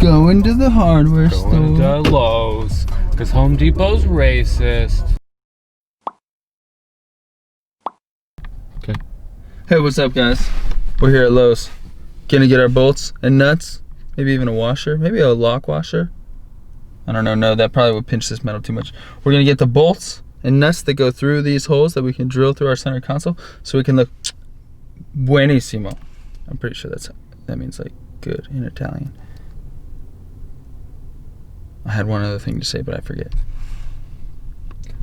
Going to the hardware store. Going to Lowe's, because Home Depot's racist. Okay. Hey, what's up, guys? We're here at Lowe's. Gonna get our bolts and nuts. Maybe even a washer. Maybe a lock washer. I don't know. No, that probably would pinch this metal too much. We're gonna get the bolts and nuts that go through these holes that we can drill through our center console, so we can look buenissimo. I'm pretty sure that means like good in Italian. I had one other thing to say, but I forget.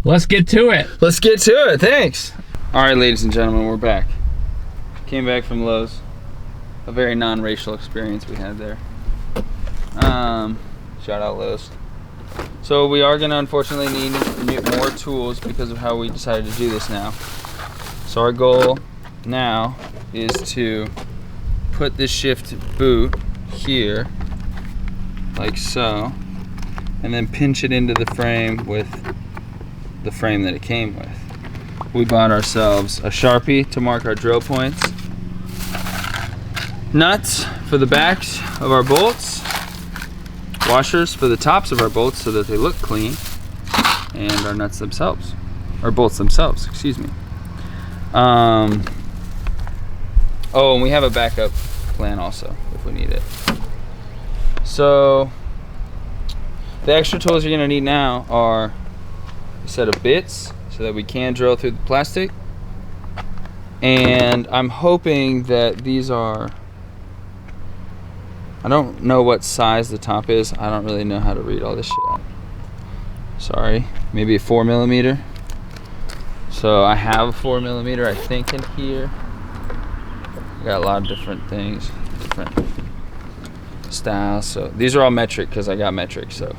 Let's get to it. Let's get to it. Thanks. All right, ladies and gentlemen, we're back. Came back from Lowe's. A very non-racial experience we had there. Shout out Lowe's. So we are gonna unfortunately need more tools because of how we decided to do this now. So our goal now is to put this shift boot here, like so, and then pinch it into the frame with the frame that it came with. We bought ourselves a Sharpie to mark our drill points, nuts for the backs of our bolts, washers for the tops of our bolts so that they look clean, and our nuts themselves, or bolts themselves, excuse me. Oh, and we have a backup plan also if we need it. So the extra tools you're gonna need now are a set of bits so that we can drill through the plastic, and I'm hoping that these are, I don't know what size the top is. I don't really know how to read all this shit out. Sorry, maybe a 4mm. So I have a 4mm, I think, in here. I got a lot of different things, different styles. So these are all metric because I got metric. So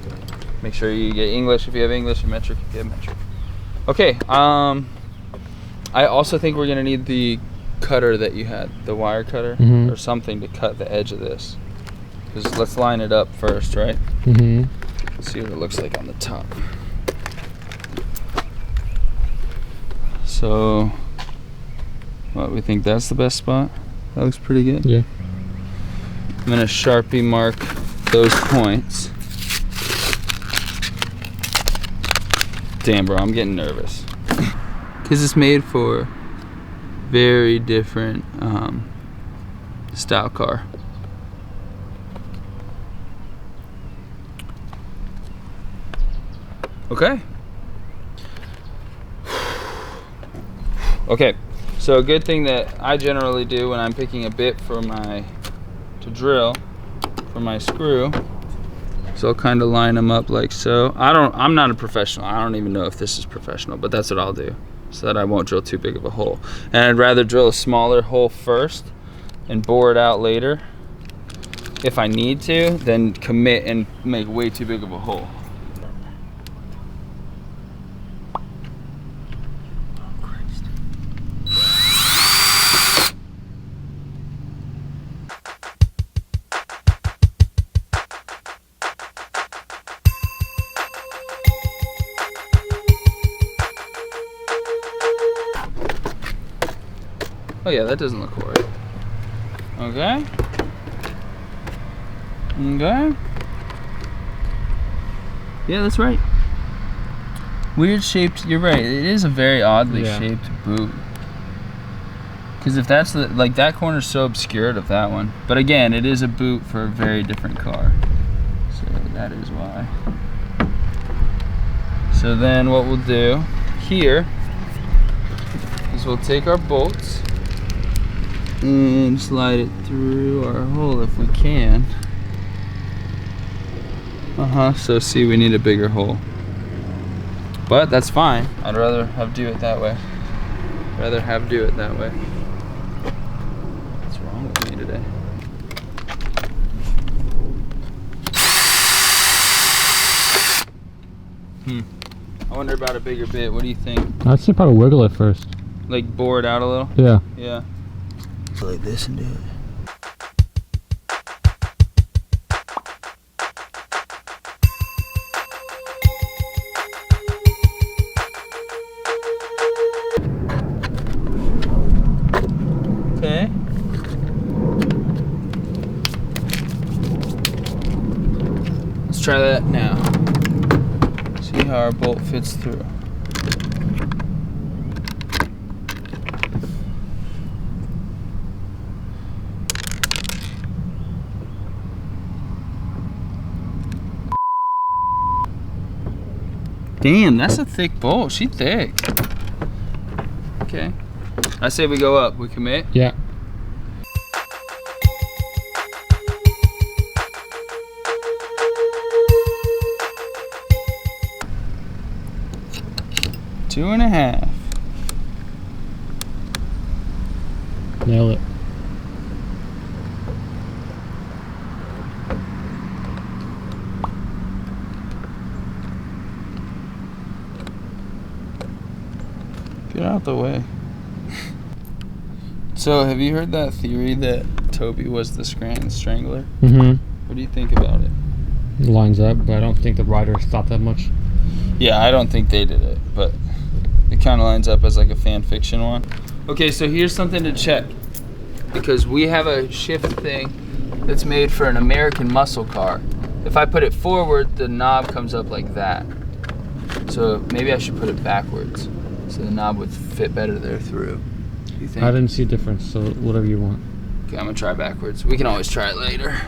make sure you get English if you have English and metric if you have metric. Okay. I also think we're gonna need the cutter that you had, the wire cutter or something to cut the edge of this. Just let's line it up first, right? Let's see what it looks like on the top. So, what, we think that's the best spot? That looks pretty good. Yeah. I'm gonna Sharpie mark those points. Damn, bro, I'm getting nervous. Because it's made for very different style car. Okay. Okay, so a good thing that I generally do when I'm picking a bit for to drill for my screw, so I'll kind of line them up like so. I'm not a professional. I don't even know if this is professional, but that's what I'll do so that I won't drill too big of a hole. And I'd rather drill a smaller hole first and bore it out later if I need to, than commit and make way too big of a hole. Oh yeah, that doesn't look right. Okay. Okay. Yeah, that's right. Weird shaped, you're right. It is a very oddly shaped boot. Because if that's like that corner's so obscured of that one. But again, it is a boot for a very different car. So that is why. So then what we'll do here is we'll take our bolts and slide it through our hole if we can. So see, we need a bigger hole. But that's fine. I'd rather do it that way. What's wrong with me today? I wonder about a bigger bit. What do you think? I'd say probably wiggle it first. Like bore it out a little? Yeah. Yeah. So like this and do it. Okay. try that now. See how our bolt fits through. Damn, that's a thick bolt. She thick. Okay. I say we go up. We commit? Yeah. Two and a half. Nail it. Get out the way. So, have you heard that theory that Toby was the Strangler? Mm-hmm. What do you think about it? It lines up, but I don't think the writers thought that much. Yeah, I don't think they did it, but it kind of lines up as like a fan fiction one. Okay, so here's something to check. Because we have a shift thing that's made for an American muscle car. If I put it forward, the knob comes up like that. So maybe I should put it backwards, so the knob would fit better there through. You think? I didn't see a difference, so whatever you want. Okay, I'm gonna try backwards. We can always try it later.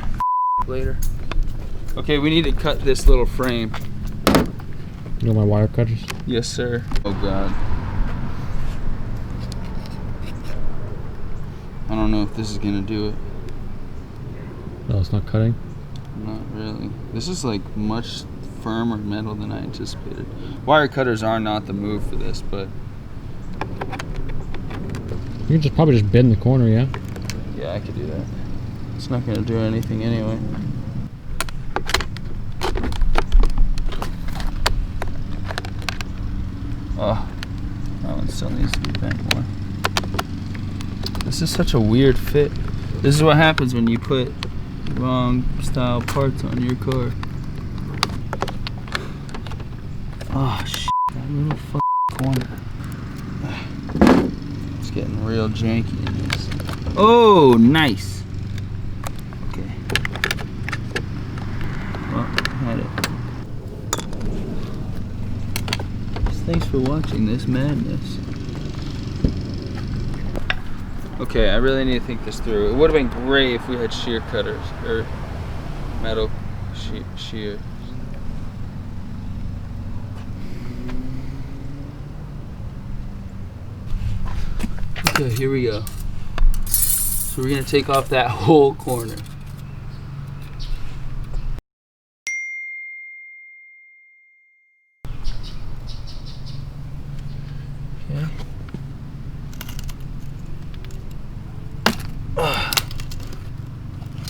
Okay, we need to cut this little frame. You know my wire cutters? Yes, sir. Oh God. I don't know if this is gonna do it. No, it's not cutting. Not really. This is like much firmer metal than I anticipated. Wire cutters are not the move for this, but You can just probably just bend the corner, yeah? yeah, I could do that. It's not gonna do anything anyway. Oh, that one still needs to be bent more. This is such a weird fit. This is what happens when you put wrong style parts on your car. Oh shit, that little corner. It's getting real janky in this. Oh, nice. Okay. Well, had it. Thanks for watching this madness. Okay, I really need to think this through. It would have been great if we had shear cutters or metal shears. Okay, here we go. So we're gonna take off that whole corner. Okay.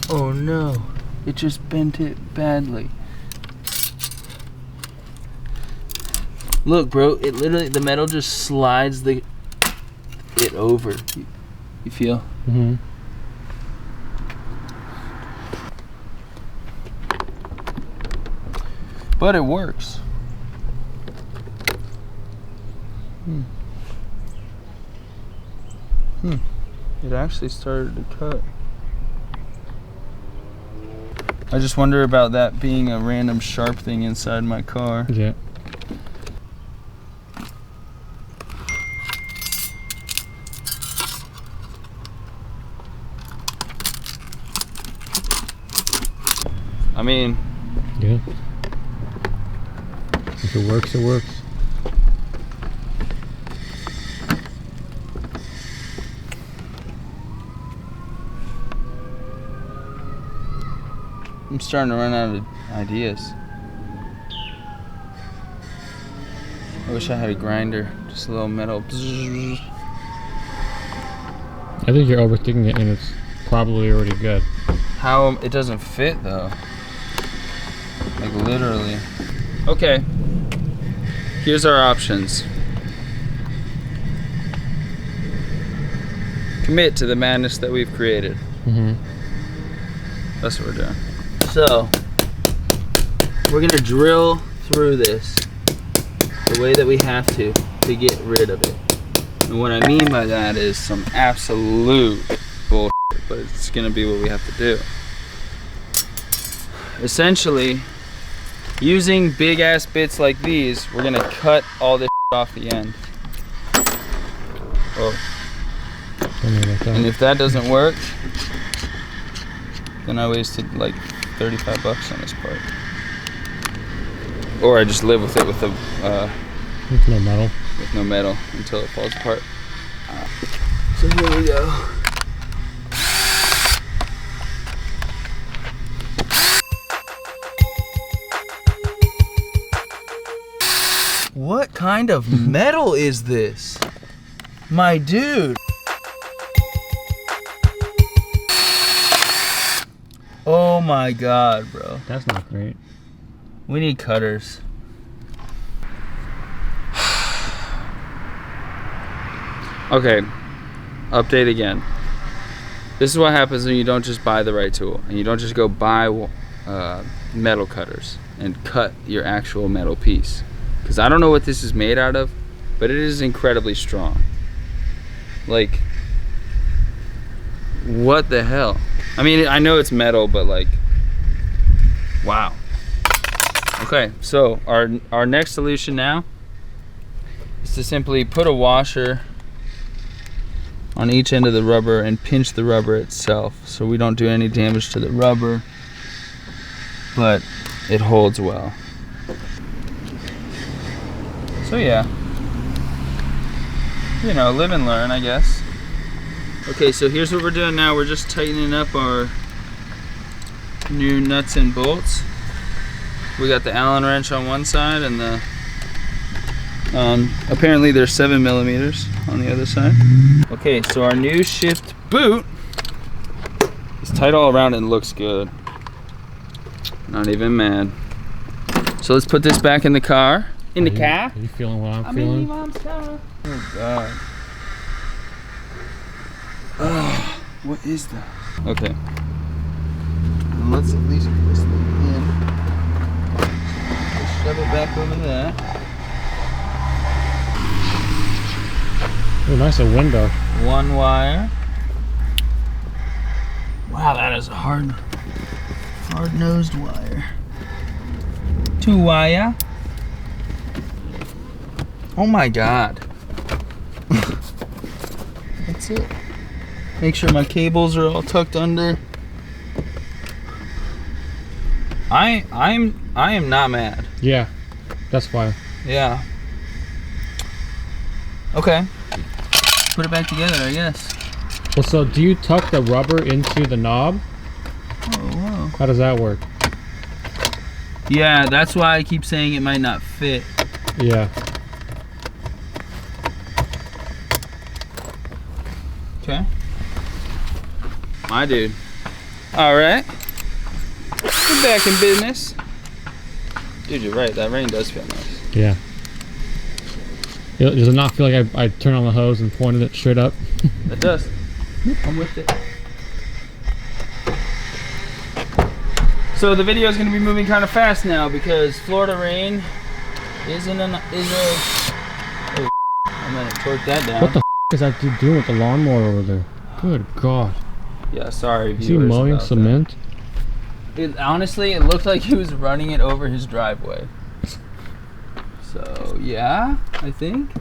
Oh no, it just bent it badly. Look, bro, it literally, the metal just slides it over. You feel? Mm-hmm. But it works. It actually started to cut. I just wonder about that being a random sharp thing inside my car. Yeah. I mean, Yeah. If it works, it works. I'm starting to run out of ideas. I wish I had a grinder, just a little metal. I think you're overthinking it, and it's probably already good. How it doesn't fit though. Like literally. Okay. Here's our options. Commit to the madness that we've created. Mm-hmm. That's what we're doing. So, we're gonna drill through this the way that we have to get rid of it. And what I mean by that is some absolute bullshit, but it's gonna be what we have to do. Essentially, using big ass bits like these, we're gonna cut all this off the end. Oh. And if that doesn't work, then I wasted like 35 bucks on this part. Or I just live with it with no metal. With no metal until it falls apart. So here we go. What kind of metal is this? My dude. Oh my God, bro. That's not great. We need cutters. Okay, update again. This is what happens when you don't just buy the right tool and you don't just go buy metal cutters and cut your actual metal piece. Because I don't know what this is made out of, but it is incredibly strong. Like, what the hell? I mean, I know it's metal, but like, wow. Okay, so our next solution now is to simply put a washer on each end of the rubber and pinch the rubber itself so we don't do any damage to the rubber, but it holds well. So yeah, you know, live and learn, I guess. Okay, so here's what we're doing now. We're just tightening up our new nuts and bolts. We got the Allen wrench on one side and the apparently there's 7 millimeters on the other side. Okay, so our new shift boot is tight all around and looks good. Not even mad. So let's put this back in the car. In the car? Are you feeling what I'm feeling? In Mom's car. Oh God. Oh, what is that? Okay. Let's at least put this thing in. Just shove it back over there. Oh, nice a window. One wire. Wow, that is a hard-nosed wire. 2 wire. Oh my God. That's it. Make sure my cables are all tucked under. I am not mad. Yeah, that's why. Yeah. Okay. Put it back together, I guess. Well, so do you tuck the rubber into the knob? Oh, wow. How does that work? Yeah, that's why I keep saying it might not fit. Yeah. Okay. My dude. All right. We're back in business. Dude, you're right. That rain does feel nice. Yeah. Does it not feel like I turned on the hose and pointed it straight up? It does. I'm with it. So the video is going to be moving kind of fast now because Florida rain is a. Oh, I'm going to torque that down. What the is that dude doing with the lawnmower over there? Good God. Yeah, sorry, viewers. Is he mowing cement? Honestly, it looked like he was running it over his driveway. So, yeah, I think.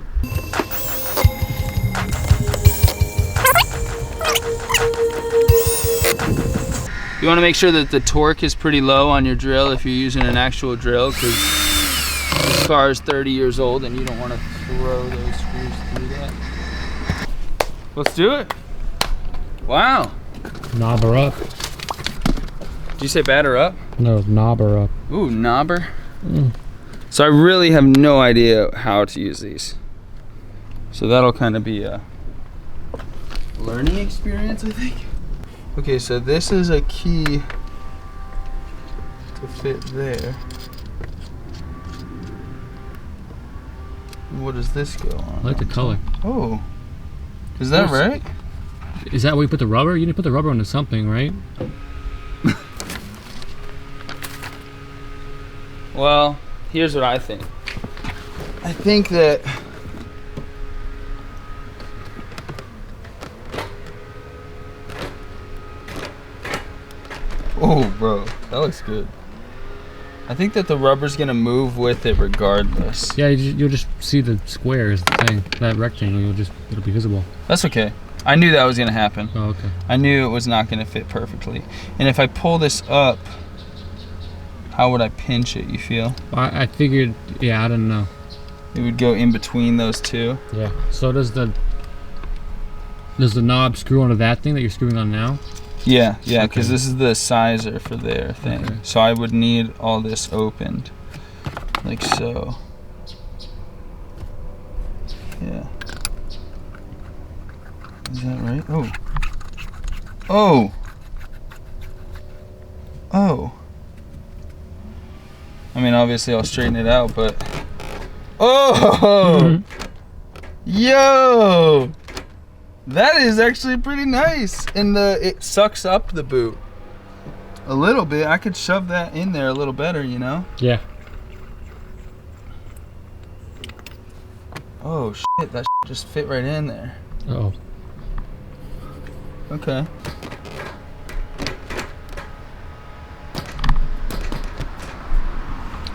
You want to make sure that the torque is pretty low on your drill if you're using an actual drill, because this car is 30 years old and you don't want to throw those screws through that. Let's do it. Wow. Knobber up. Did you say batter up? No, knobber up. Ooh, knobber. So I really have no idea how to use these. So that'll kind of be a learning experience, I think. Okay, so this is a key to fit there. What does this go on? I like the color. Oh. Is that right? Is that where you put the rubber? You didn't put the rubber onto something, right? Well, here's what I think. I think that oh, bro, that looks good. I think that the rubber's gonna move with it regardless. Yeah, you'll just see the square is the thing. That rectangle, it'll be visible. That's okay. I knew that was gonna happen. Oh, okay. I knew it was not gonna fit perfectly. And if I pull this up, how would I pinch it, you feel? I figured, yeah, I don't know. It would go in between those two. Yeah. So does the knob screw onto that thing that you're screwing on now? Yeah, because this is the sizer for their thing. Okay. So I would need all this opened, like so. Yeah. Is that right? Oh. Oh. Oh. I mean, obviously I'll straighten it out, but. Oh! Yo! That is actually pretty nice. And it sucks up the boot a little bit. I could shove that in there a little better, you know? Yeah. Oh shit, that just fit right in there. Oh. Okay.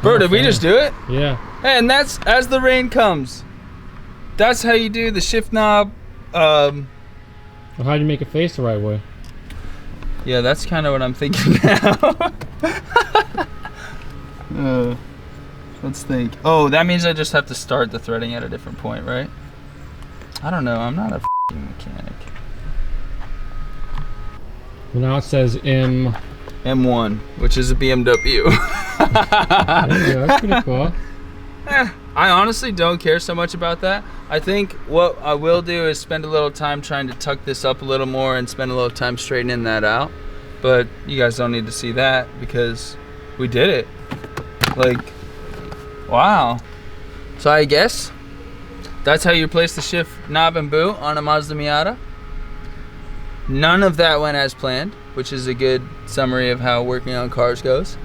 Bro, did we just do it? Yeah. Hey, and that's as the rain comes. That's how you do the shift knob. Well, how do you make it face the right way? Yeah, that's kind of what I'm thinking now. Let's think. Oh, that means I just have to start the threading at a different point, right? I don't know. I'm not a f***ing mechanic. Well, now it says M1, which is a BMW. Yeah, that's pretty cool. I honestly don't care so much about that. I think what I will do is spend a little time trying to tuck this up a little more and spend a little time straightening that out. But you guys don't need to see that because we did it. Like, wow. So I guess that's how you replace the shift knob and boot on a Mazda Miata. None of that went as planned, which is a good summary of how working on cars goes.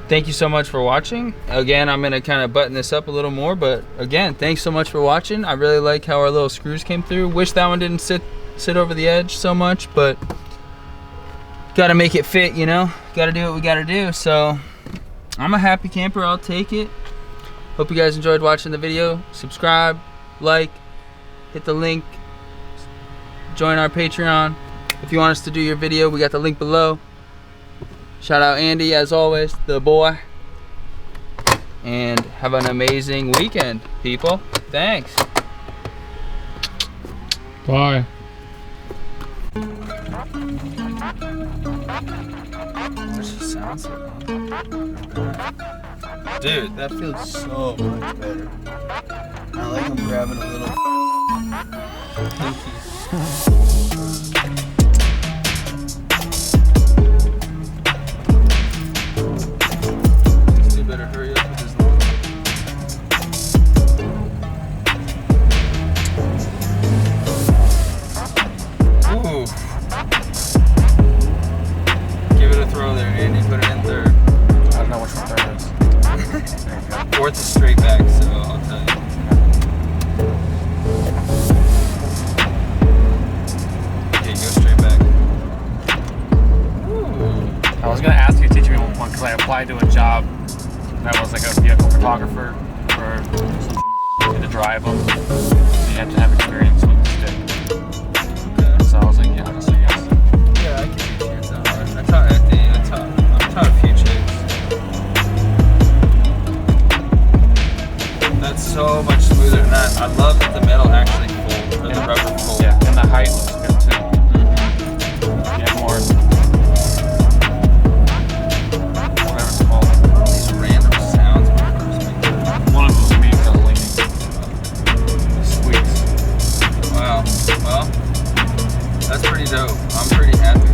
Thank you so much for watching. Again, I'm gonna kind of button this up a little more, but again, thanks so much for watching. I really like how our little screws came through. Wish that one didn't sit over the edge so much, but gotta make it fit, you know? Gotta do what we gotta do. So I'm a happy camper, I'll take it. Hope you guys enjoyed watching the video. Subscribe, like, hit the link, join our Patreon. If you want us to do your video, we got the link below. Shout out Andy, as always, the boy. And have an amazing weekend, people. Thanks. Bye. Dude, that feels so much better. I like I'm grabbing a little pinky. Better hurry up with this load. Ooh. Give it a throw there, Andy. Put it in third. I don't know which one third is. Fourth is straight back, so I'll tell you. Okay, go straight back. Ooh. I was gonna ask you to teach me one because I applied to a job that was like a vehicle photographer for to drive them. You have to have experience with the stick. Okay. So I was like, yeah, I'll just say yes. Yeah, I can do chance on that. I taught a few chicks. That's so much smoother than that. I love that the metal actually folds, or the rubber folds. Yeah, and the height looks good too. Yeah, more. Whatever it's called. These random sounds. One of them was me because I was leaning. Squeaks. Wow. Well, that's pretty dope. I'm pretty happy